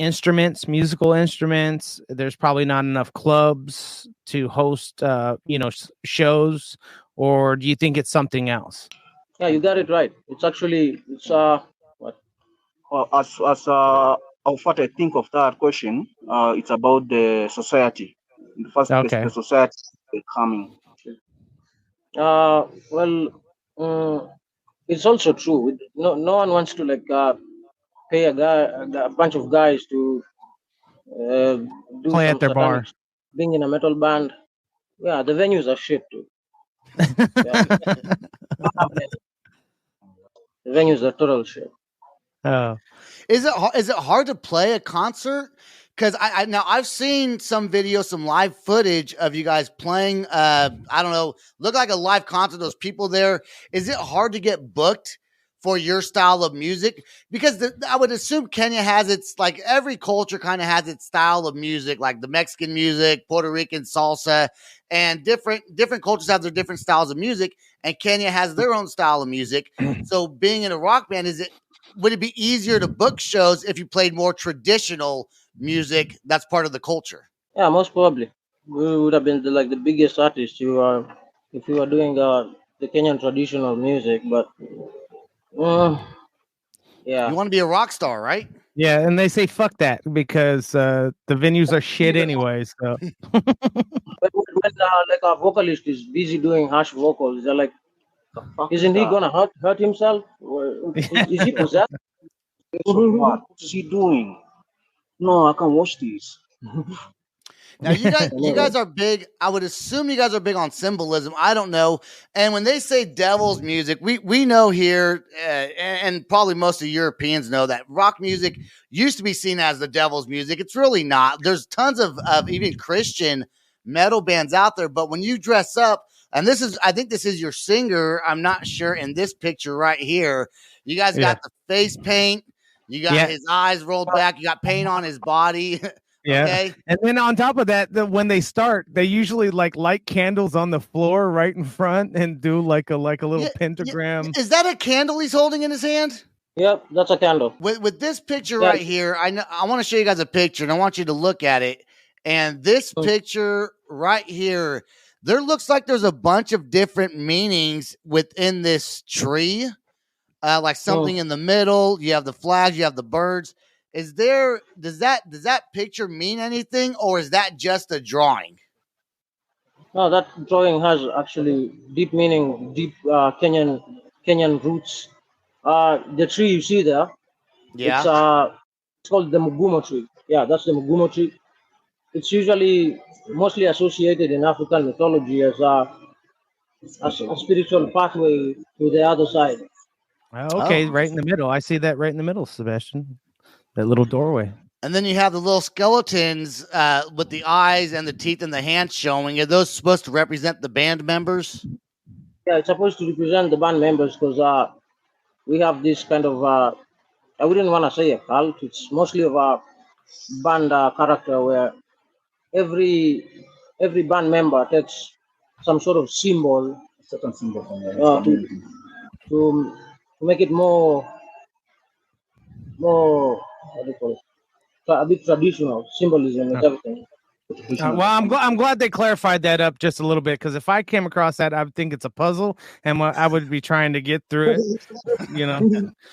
musical instruments? There's probably not enough clubs to host shows, or do you think it's something else? Yeah, you got it right. It's what? As of what I think of that question, it's about the society. In the first place, the society is coming. It's also true. No one wants to pay a bunch of guys to do play at their bar. Being in a metal band, yeah, the venues are shit too. The venues are total shit. Oh, is it hard to play a concert? Because I've seen some videos, some live footage of you guys playing. I don't know, look like a live concert. Those people there. Is it hard to get booked for your style of music? Because I would assume Kenya has its, like every culture kind of has its style of music, like the Mexican music, Puerto Rican salsa, and different cultures have their different styles of music, and Kenya has their own style of music. So being in a rock band, would it be easier to book shows if you played more traditional music that's part of the culture? Yeah, most probably. We would have been the biggest artists if you were doing the Kenyan traditional music, but yeah. You want to be a rock star, right? Yeah, and they say fuck that because the venues are shit anyway. So but when our vocalist is busy doing harsh vocals, they're like, isn't he gonna hurt himself? Is he possessed? What is he doing? No, I can't watch these. Now you guys are big. I would assume you guys are big on symbolism. I don't know. And when they say devil's music, we know here, and probably most of Europeans know that rock music used to be seen as the devil's music. It's really not. There's tons of even Christian metal bands out there. But when you dress up, and I think this is your singer. I'm not sure. In this picture right here, you guys got the face paint. You got his eyes rolled back. You got paint on his body. Yeah. Okay. And then on top of that, when they start, they usually light candles on the floor right in front and do like a little pentagram. Is that a candle he's holding in his hand? Yep, that's a candle. With this picture right here, I want to show you guys a picture, and I want you to look at it. And this picture right here, there looks like there's a bunch of different meanings within this tree. Like something in the middle. You have the flags, you have the birds. Does that picture mean anything, or is that just a drawing? No, that drawing has actually deep meaning, deep Kenyan roots. The tree you see there, it's called the Mugumo tree. Yeah, that's the Mugumo tree. It's usually mostly associated in African mythology as a spiritual pathway to the other side. Okay, right in the middle. I see that right in the middle, Sebastian. That little doorway. And then you have the little skeletons with the eyes and the teeth and the hands showing. Are those supposed to represent the band members? Yeah, it's supposed to represent the band members because we have this kind of, I wouldn't want to say a cult. It's mostly of a band character where every band member takes some sort of symbol certain symbol from to make it more what do you call it? A bit traditional symbolism and everything. Well, I'm glad they clarified that up just a little bit, because if I came across that, I would think it's a puzzle, and I would be trying to get through it.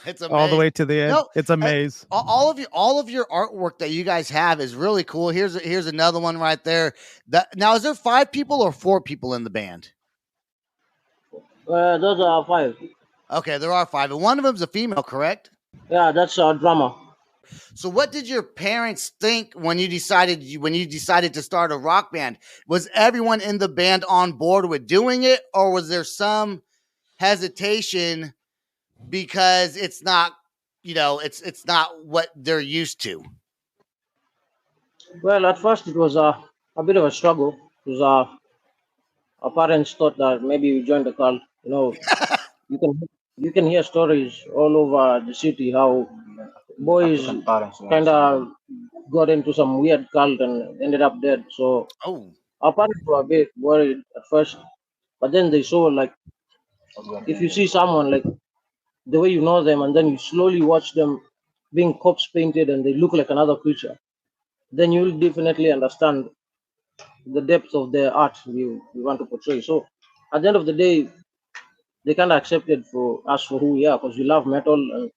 It's a all maze. the way to the end. No, it's a maze. All of your artwork that you guys have is really cool. Here's another one right there. Now, is there 5 people or 4 people in the band? Those are 5. Okay, there are 5, and one of them's a female, correct? Yeah, that's our drummer. So what did your parents think when you decided to start a rock band? Was everyone in the band on board with doing it, or was there some hesitation because it's not, it's not what they're used to? Well, at first it was a bit of a struggle, because our parents thought that maybe we joined the cult. You can hear stories all over the city how boys kind of got into some weird cult and ended up dead. So our parents were a bit worried at first, but then they saw, like, if you see someone, like, the way you know them, and then you slowly watch them being corpse painted and they look like another creature, then you'll definitely understand the depth of the art we want to portray. So at the end of the day, they kind of accepted for us for who we are, because we love metal, and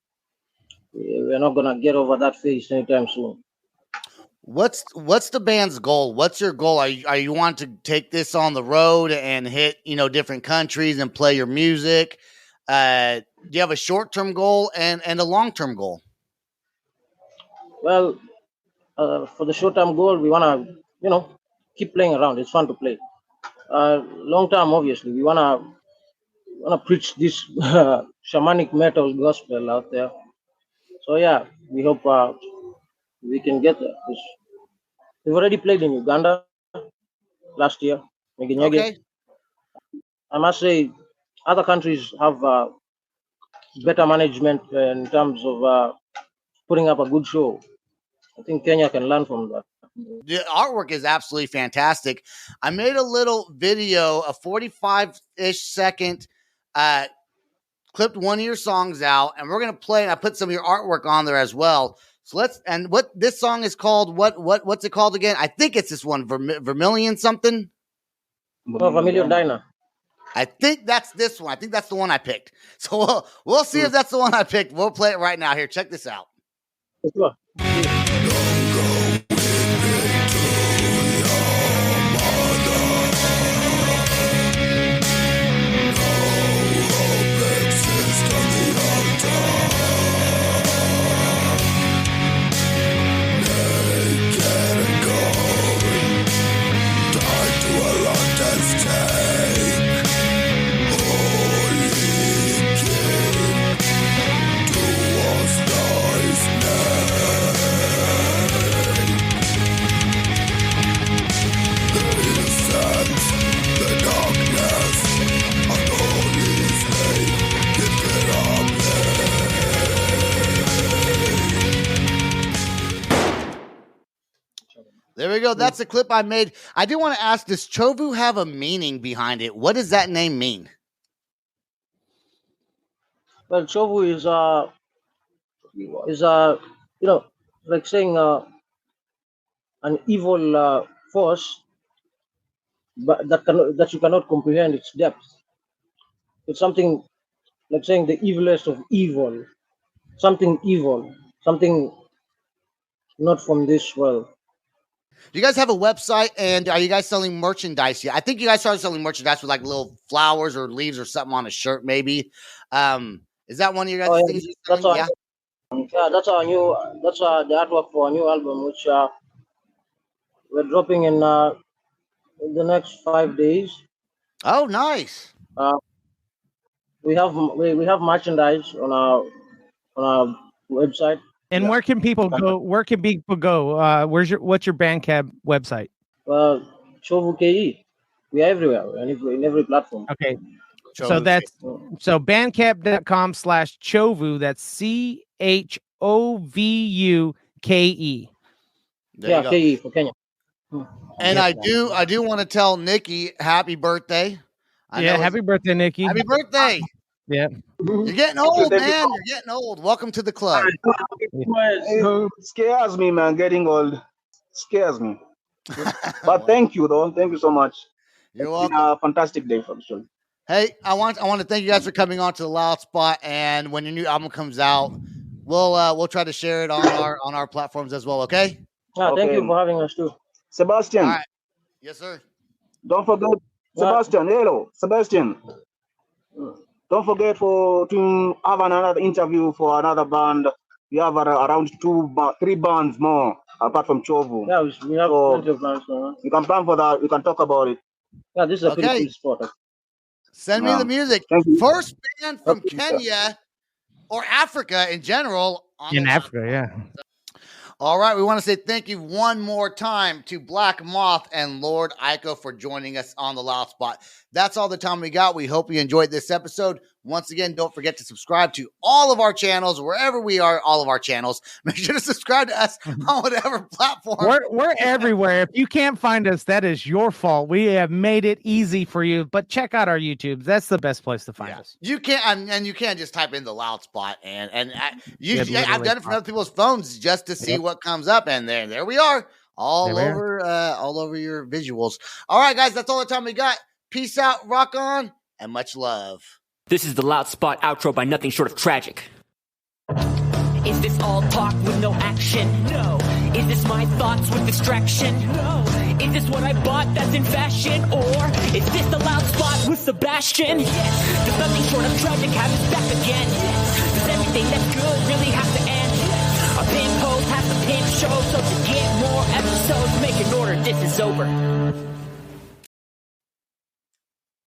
we're not gonna get over that phase anytime soon. What's the band's goal? What's your goal? Are you want to take this on the road and hit different countries and play your music? Do you have a short-term goal and a long-term goal? Well, for the short-term goal, we wanna keep playing around. It's fun to play. Long-term, obviously, we wanna preach this shamanic metal gospel out there. So yeah, we hope we can get there. We've already played in Uganda last year. Okay. I must say, other countries have better management in terms of putting up a good show. I think Kenya can learn from that. The artwork is absolutely fantastic. I made a little video, a 45-ish second, clipped one of your songs out, and we're gonna play. And I put some of your artwork on there as well. So what this song is called? What's it called again? I think it's this one, Vermilion something. Vermilion Diner. I think that's this one. I think that's the one I picked. So we'll see if that's the one I picked. We'll play it right now. Here, check this out. Sure. There we go. That's a clip I made. I do want to ask, does CHOVU have a meaning behind it? What does that name mean? Well, CHOVU is like saying an evil force, but that you cannot comprehend its depth. It's something like saying the evilest of evil, something evil, something not from this world. Do you guys have a website, and are you guys selling merchandise yet? I think you guys started selling merchandise with like little flowers or leaves or something on a shirt, maybe. Is that one of your guys' things? That's the artwork for our new album, which we're dropping in the next 5 days. Oh, nice. We have merchandise on our website. And where can people go? Where can people go? What's your Bandcamp website? CHOVU KE. We are everywhere, in every platform. Okay. So that's bandcamp.com/CHOVU. That's CHOVUKE. Yeah, KE for Kenya. And I do want to tell Nikki happy birthday. Happy birthday, Nikki. Happy birthday. Yeah. You're getting old, man. You're getting old. Welcome to the club. It scares me, man. Getting old scares me. But thank you, though. Thank you so much. You're welcome. Been a fantastic day for the show. Hey, I want to thank you guys for coming on to the Loud Spot. And when your new album comes out, we'll try to share it on our platforms as well. Okay. Thank you for having us too, Sebastian. All right. Yes, sir. Don't forget, Sebastian. Hello, Sebastian. Don't forget to have another interview for another band. We have around 3 bands more apart from CHOVU. Yeah, we have plenty of bands more. You can plan for that. You can talk about it. Yeah, this is a pretty cool spot. Send me the music. First band from Kenya or Africa in general. In Africa, yeah. All right, we want to say thank you one more time to Black Moth and Lord Iko for joining us on the Loud Spot. That's all the time we got. We hope you enjoyed this episode. Once again, don't forget to subscribe to all of our channels, wherever we are, all of our channels. Make sure to subscribe to us on whatever platform. We're everywhere. If you can't find us, that is your fault. We have made it easy for you, but check out our YouTube. That's the best place to find us. You can't, and you can't just type in the Loud Spot. I've done it from other people's phones just to see what comes up, and there we are, all over your visuals. All right, guys, that's all the time we got. Peace out, rock on, and much love. This is the Loud Spot outro by nothing short of tragic. Is this all talk with no action? No. Is this my thoughts with distraction? No. Is this what I bought that's in fashion? Or is this the Loud Spot with Sebastian? Yes. Does nothing short of tragic have us back again? Yes. Does everything that's good really have to end? Yes. Our pimp host has to pimp show, so to get more episodes, make an order, this is over.